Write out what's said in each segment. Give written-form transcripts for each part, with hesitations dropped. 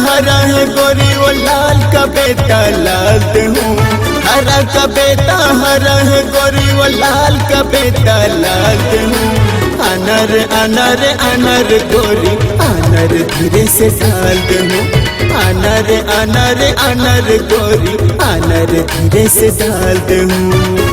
हरा है गोरी वो लाल का बेटा लाल हूँ। हरा का बेटा हरा है गोरी वो लाल का बेटा लाल हूँ। अनर अनर अनर गोरी अनर धीरे से डाल दूँ। अनर अनर अनर गोरी अनर धीरे से डाल दूँ।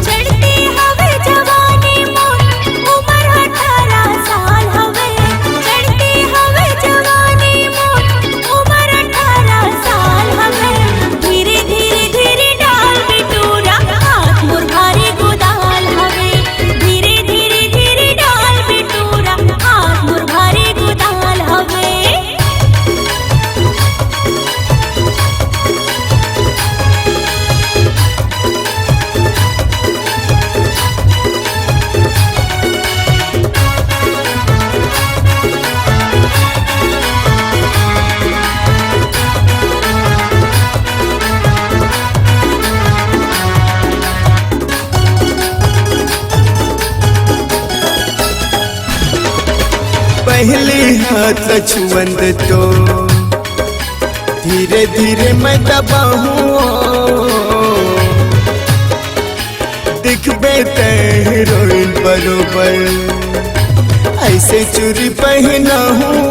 पहली हाथ छुअंद तो धीरे धीरे मैं दबाऊँ। दिखबे हीरोइन बरोबर ऐसे चूड़ी पहना हूँ।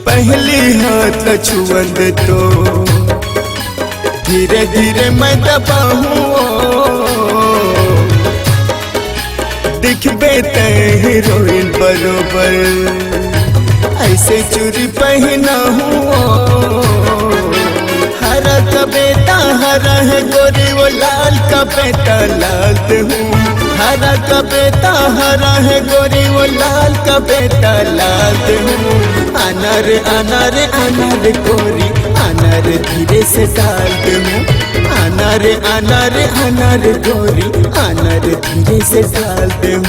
पहली हाथ छुअंद तो धीरे धीरे मैं दबाऊँ। दिखबे हीरोइन बरोबर ऐसे चूड़ी पहना हूँ। हरा का बेटा हरा है गोरी वो लाल का बेटा लाल हूँ। हरा का बेटा हरा है गोरी वो लाल का बेटा लाल हूँ। अनर अनर अनर गोरी अनर धीरे से डाल दूँ। अनर अनर अनर गोरी अनर धीरे से डाल दूँ।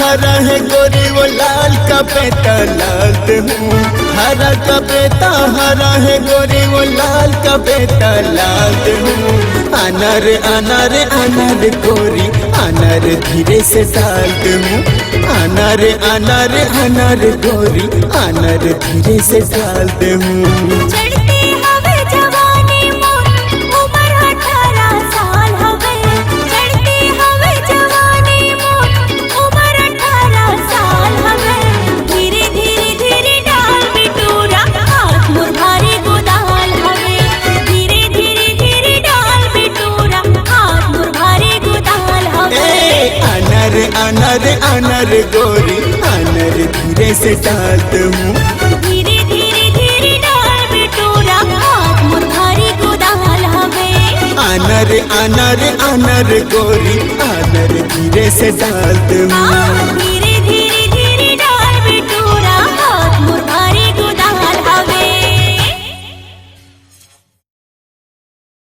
हरा है गोरी वो लाल का बेटा लाल हूँ। हरा का बेटा हरा है गोरी वो लाल का बेटा लाल हूँ। अनर अनर अनर गोरी अनर धीरे से डाल दूँ। अनर अनर अनर गोरी अनर धीरे से डाल दूँ। अनर अनर गोरी अनर धीरे से डाल दूँ। धीरे धीरे धीरे डाल बिटूरा हाथ मोर भारी गोदाल हवे। अनर अनर अनर गोरी अनर धीरे से डालते हूँ।